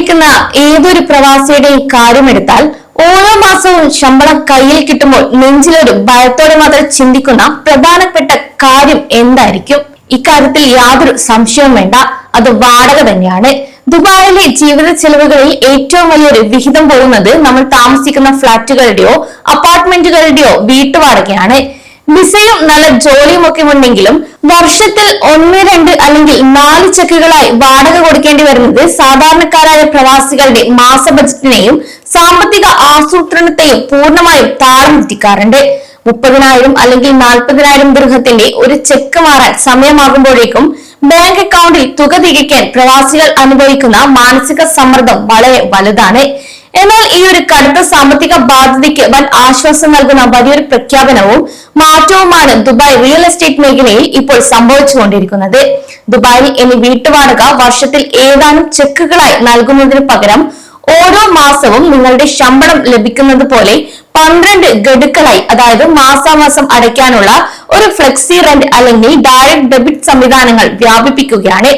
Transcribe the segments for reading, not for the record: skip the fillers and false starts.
ജീവിക്കുന്ന ഏതൊരു പ്രവാസിയുടെയും കാര്യമെടുത്താൽ ഓരോ മാസവും ശമ്പളം കയ്യിൽ കിട്ടുമ്പോൾ നെഞ്ചിലൊരു ഭയത്തോടെ മാത്രം ചിന്തിക്കുന്ന പ്രധാനപ്പെട്ട കാര്യം എന്തായിരിക്കും? ഇക്കാര്യത്തിൽ യാതൊരു സംശയവും വേണ്ട, അത് വാടക തന്നെയാണ്. ദുബായിലെ ജീവിത ചെലവുകളിൽ ഏറ്റവും വലിയൊരു വിഹിതം പോകുന്നത് നമ്മൾ താമസിക്കുന്ന ഫ്ളാറ്റുകളുടെയോ അപ്പാർട്ട്മെന്റുകളുടെയോ വീട്ടുവാടകയാണ്. വിസയും നല്ല ജോലിയും ഒക്കെ ഉണ്ടെങ്കിലും വർഷത്തിൽ 1, 2 അല്ലെങ്കിൽ 4 ചെക്കുകളായി വാടക കൊടുക്കേണ്ടി വരുന്നത് സാധാരണക്കാരായ പ്രവാസികളുടെ മാസ ബജറ്റിനെയും സാമ്പത്തിക ആസൂത്രണത്തെയും പൂർണ്ണമായും താളം തെറ്റിക്കാറുണ്ട്. 30,000 അല്ലെങ്കിൽ 40,000 ദിർഹത്തിന്റെ ഒരു ചെക്ക് മാറാൻ സമയമാകുമ്പോഴേക്കും ബാങ്ക് അക്കൗണ്ടിൽ തുക തികയ്ക്കാൻ പ്രവാസികൾ അനുഭവിക്കുന്ന മാനസിക സമ്മർദ്ദം വളരെ വലുതാണ്. എന്നാൽ ഈ ഒരു കടുത്ത സാമ്പത്തിക ബാധ്യതയ്ക്ക് വൻ ആശ്വാസം നൽകുന്ന വലിയൊരു പ്രഖ്യാപനവും മാറ്റവുമാണ് ദുബായ് റിയൽ എസ്റ്റേറ്റ് മേഖലയിൽ ഇപ്പോൾ സംഭവിച്ചുകൊണ്ടിരിക്കുന്നത്. ദുബായിൽ ഇനി വീട്ടുവാടക വർഷത്തിൽ ഏതാനും ചെക്കുകളായി നൽകുന്നതിന് പകരം ഓരോ മാസവും നിങ്ങളുടെ ശമ്പളം ലഭിക്കുന്നത് പോലെ 12 ഗഡുക്കളായി, അതായത് മാസാമാസം അടയ്ക്കാനുള്ള ഒരു ഫ്ലെക്സി റെന്റ് അല്ലെങ്കിൽ ഡയറക്ട് ഡെബിറ്റ് സംവിധാനങ്ങൾ വ്യാപിപ്പിക്കുകയാണ്.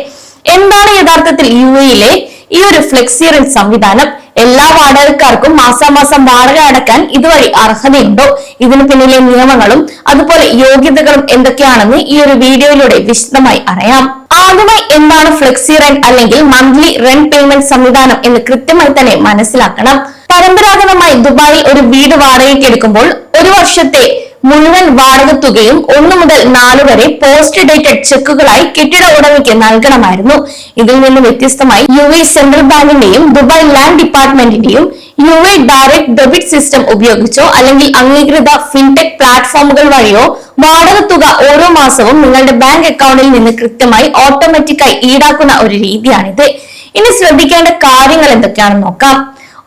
എന്താണ് യഥാർത്ഥത്തിൽ UAE-യിലെ ഈ ഒരു ഫ്ലെക്സി റെന്റ് സംവിധാനം? എല്ലാ വാടകക്കാർക്കും മാസാമാസം വാടക അടക്കാൻ ഇതുവഴി അർഹതയുണ്ടോ? ഇതിനു പിന്നിലെ നിയമങ്ങളും അതുപോലെ യോഗ്യതകളും എന്തൊക്കെയാണെന്ന് ഈ ഒരു വീഡിയോയിലൂടെ വിശദമായി അറിയാം. ആദ്യമായി എന്താണ് ഫ്ലെക്സി റെന്റ് അല്ലെങ്കിൽ മന്ത്ലി റെന്റ് പേയ്മെന്റ് സംവിധാനം എന്ന് കൃത്യമായി തന്നെ മനസ്സിലാക്കണം. പരമ്പരാഗതമായി ദുബായിൽ ഒരു വീട് വാടകയ്ക്ക് എടുക്കുമ്പോൾ ഒരു വർഷത്തെ മുഴുവൻ വാടക തുകയും 1 മുതൽ 4 വരെ പോസ്റ്റ് ഡേറ്റഡ് ചെക്കുകളായി കെട്ടിട ഉടമയ്ക്ക് നൽകണമായിരുന്നു. ഇതിൽ നിന്ന് വ്യത്യസ്തമായി UAE സെൻട്രൽ ബാങ്കിന്റെയും ദുബായ് ലാൻഡ് ഡിപ്പാർട്ട്മെന്റിന്റെയും UAE ഡയറക്ട് ഡെബിറ്റ് സിസ്റ്റം ഉപയോഗിച്ചോ അല്ലെങ്കിൽ അംഗീകൃത ഫിൻടെക് പ്ലാറ്റ്ഫോമുകൾ വഴിയോ വാടക തുക ഓരോ മാസവും നിങ്ങളുടെ ബാങ്ക് അക്കൗണ്ടിൽ നിന്ന് കൃത്യമായി ഓട്ടോമാറ്റിക്കായി ഈടാക്കുന്ന ഒരു രീതിയാണിത്. ഇനി ശ്രദ്ധിക്കേണ്ട കാര്യങ്ങൾ എന്തൊക്കെയാണെന്ന് നോക്കാം.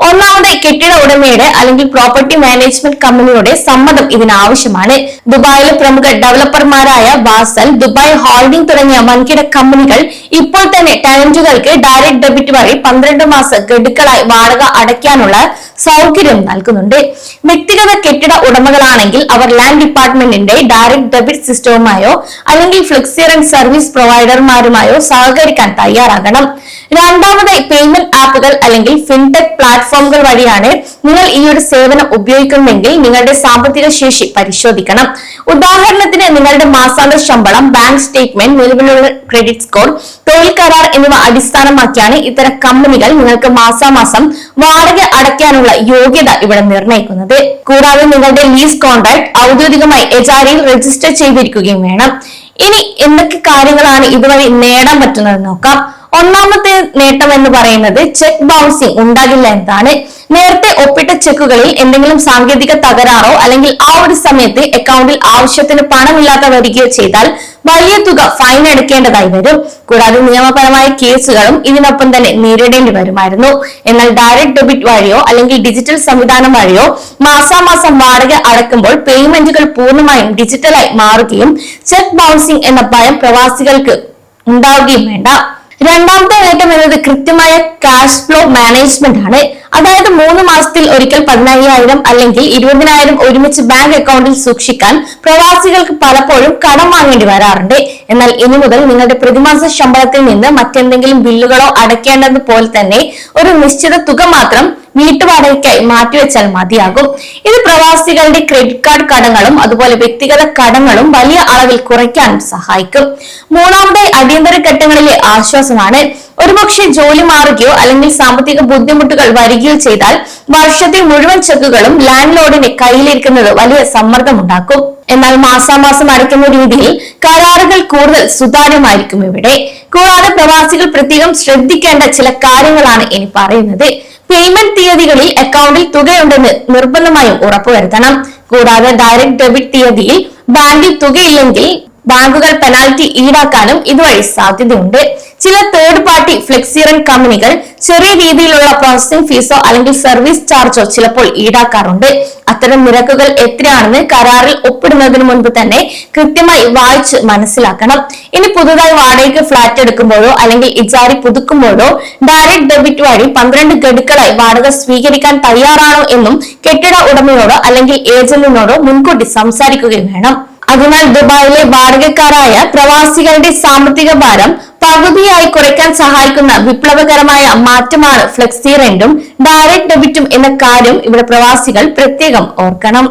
ഒന്നാമത്, കെട്ടിട ഉടമയുടെ അല്ലെങ്കിൽ പ്രോപ്പർട്ടി മാനേജ്മെന്റ് കമ്പനിയുടെ സമ്മതം ഇതിനാവശ്യമാണ്. ദുബായിലെ പ്രമുഖ ഡെവലപ്പർമാരായ ബാസൽ, ദുബായ് ഹോൾഡിംഗ് തുടങ്ങിയ വൻകിട കമ്പനികൾ ഇപ്പോൾ തന്നെ ടെനന്റുകൾക്ക് ഡയറക്ട് ഡെബിറ്റ് വഴി 12 മാസ ഗഡുക്കളായി വാടക അടയ്ക്കാനുള്ള സൗകര്യം നൽകുന്നുണ്ട്. വ്യക്തിഗത കെട്ടിട ഉടമകളാണെങ്കിൽ അവർ ലാൻഡ് ഡിപ്പാർട്ട്മെന്റിന്റെ ഡയറക്ട് ഡെബിറ്റ് സിസ്റ്റവുമായോ അല്ലെങ്കിൽ ഫ്ലെക്സി റെന്റ് സർവീസ് പ്രൊവൈഡർമാരുമായോ സഹകരിക്കാൻ തയ്യാറാകണം. രണ്ടാമതായി, പേയ്മെന്റ് ആപ്പുകൾ അല്ലെങ്കിൽ ഫിൻടെക് പ്ലാറ്റ്ഫോമുകൾ വഴിയാണ് നിങ്ങൾ ഈ ഒരു സേവനം ഉപയോഗിക്കുന്നതെങ്കിൽ നിങ്ങളുടെ സാമ്പത്തിക ശേഷി പരിശോധിക്കണം. ഉദാഹരണത്തിന്, നിങ്ങളുടെ മാസാന്ത ശമ്പളം, ബാങ്ക് സ്റ്റേറ്റ്മെന്റ്, നിലവിലുള്ള ക്രെഡിറ്റ് സ്കോർ, തൊഴിൽ കരാർ എന്നിവ അടിസ്ഥാനമാക്കിയാണ് ഇത്തരം കമ്പനികൾ നിങ്ങൾക്ക് മാസാമാസം വാടക അടയ്ക്കാനുള്ള യോഗ്യത ഇവിടെ നിർണ്ണയിക്കുന്നത്. കൂടാതെ നിങ്ങളുടെ ലീസ് കോൺട്രാക്ട് ഔദ്യോഗികമായി HRA-യിൽ രജിസ്റ്റർ ചെയ്തിരിക്കുകയും വേണം. ഇനി എന്തൊക്കെ കാര്യങ്ങളാണ് ഇതുവഴി നേടാൻ പറ്റുന്നത് നോക്കാം. ഒന്നാമത്തെ നേട്ടം എന്ന് പറയുന്നത് ചെക്ക് ബൗൺസിംഗ് ഉണ്ടാകില്ല എന്നതാണ്. നേരത്തെ ഒപ്പിട്ട ചെക്കുകളിൽ എന്തെങ്കിലും സാങ്കേതിക തകരാറോ അല്ലെങ്കിൽ ആ ഒരു സമയത്ത് അക്കൗണ്ടിൽ ആവശ്യത്തിന് പണമില്ലാതെ വരികയോ ചെയ്താൽ വലിയ തുക ഫൈൻ അടയ്ക്കേണ്ടതായി വരും. കൂടാതെ നിയമപരമായ കേസുകളും ഇതിനൊപ്പം തന്നെ നേരിടേണ്ടി വരുമായിരുന്നു. എന്നാൽ ഡയറക്ട് ഡെബിറ്റ് വഴിയോ അല്ലെങ്കിൽ ഡിജിറ്റൽ സംവിധാനം വഴിയോ മാസാമാസം വാടക അടക്കുമ്പോൾ പേയ്മെന്റുകൾ പൂർണ്ണമായും ഡിജിറ്റലായി മാറുകയും ചെക്ക് ബൗൺസിംഗ് എന്ന ഭയം പ്രവാസികൾക്ക് ഉണ്ടാവുകയും വേണ്ട. രണ്ടാമത്തെ നേട്ടം എന്നത് കൃത്യമായ ക്യാഷ് ഫ്ലോ മാനേജ്മെന്റ് ആണ്. അതായത് 3 മാസത്തിൽ ഒരിക്കൽ 15,000 അല്ലെങ്കിൽ 20,000 ഒരുമിച്ച് ബാങ്ക് അക്കൗണ്ടിൽ സൂക്ഷിക്കാൻ പ്രവാസികൾക്ക് പലപ്പോഴും കടം വാങ്ങേണ്ടി വരാറുണ്ട്. എന്നാൽ ഇനി മുതൽ നിങ്ങളുടെ പ്രതിമാസ ശമ്പളത്തിൽ നിന്ന് മറ്റെന്തെങ്കിലും ബില്ലുകളോ അടയ്ക്കേണ്ടത് പോലെ തന്നെ ഒരു നിശ്ചിത തുക മാത്രം വീട്ടുവാടകയ്ക്കായി മാറ്റിവെച്ചാൽ മതിയാകും. ഇത് പ്രവാസികളുടെ ക്രെഡിറ്റ് കാർഡ് കടങ്ങളും അതുപോലെ വ്യക്തിഗത കടങ്ങളും വലിയ അളവിൽ കുറയ്ക്കാനും സഹായിക്കും. മൂന്നാമതായി, അടിയന്തര ഘട്ടങ്ങളിലെ ആശ്വാസമാണ്. ഒരുപക്ഷെ ജോലി മാറുകയോ അല്ലെങ്കിൽ സാമ്പത്തിക ബുദ്ധിമുട്ടുകൾ വരികയോ ചെയ്താൽ വർഷത്തെ മുഴുവൻ ചെക്കുകളും ലാൻഡ് ലോഡിന് കയ്യിലിരിക്കുന്നത് വലിയ സമ്മർദ്ദം ഉണ്ടാക്കും. എന്നാൽ മാസാമാസം അടയ്ക്കുന്ന രീതിയിൽ കരാറുകൾ കൂടുതൽ സുതാര്യമായിരിക്കും ഇവിടെ. കൂടാതെ പ്രവാസികൾ പ്രത്യേകം ശ്രദ്ധിക്കേണ്ട ചില കാര്യങ്ങളാണ് ഇനി പറയുന്നത്. പേയ്മെന്റ് തീയതികളിൽ അക്കൗണ്ടിൽ തുകയുണ്ടെന്ന് നിർബന്ധമായും ഉറപ്പുവരുത്തണം. കൂടാതെ ഡയറക്ട് ഡെബിറ്റ് തീയതിയിൽ ബാങ്കിൽ തുകയില്ലെങ്കിൽ ബാങ്കുകൾ പെനാൽറ്റി ഈടാക്കാനും ഇതുവഴി സാധ്യതയുണ്ട്. ചില തേർഡ് പാർട്ടി ഫ്ലെക്സി റെന്റ് കമ്പനികൾ ചെറിയ രീതിയിലുള്ള പ്രോസസിംഗ് ഫീസോ അല്ലെങ്കിൽ സർവീസ് ചാർജോ ചിലപ്പോൾ ഈടാക്കാറുണ്ട്. അത്തരം നിരക്കുകൾ എത്രയാണെന്ന് കരാറിൽ ഒപ്പിടുന്നതിന് മുൻപ് തന്നെ കൃത്യമായി വായിച്ച് മനസ്സിലാക്കണം. ഇനി പുതുതായി വാടകയ്ക്ക് ഫ്ലാറ്റ് എടുക്കുമ്പോഴോ അല്ലെങ്കിൽ ഇജാരി പുതുക്കുമ്പോഴോ ഡയറക്ട് ഡെബിറ്റ് വഴി 12 ഗഡുക്കളായി വാടക സ്വീകരിക്കാൻ തയ്യാറാണോ എന്നും കെട്ടിട ഉടമയോടോ അല്ലെങ്കിൽ ഏജന്റിനോടോ മുൻകൂട്ടി സംസാരിക്കുകയും വേണം. അതിനാൽ ദുബായിലെ വാടകക്കാരായ പ്രവാസികളുടെ സാമ്പത്തിക ഭാരം പകുതിയായി കുറയ്ക്കാൻ സഹായിക്കുന്ന വിപ്ലവകരമായ മാറ്റമാണ് ഫ്ലെക്സി റെന്റും ഡയറക്ട് ഡെബിറ്റും എന്ന കാര്യം ഇവിടെ പ്രവാസികൾ പ്രത്യേകം ഓർക്കണം.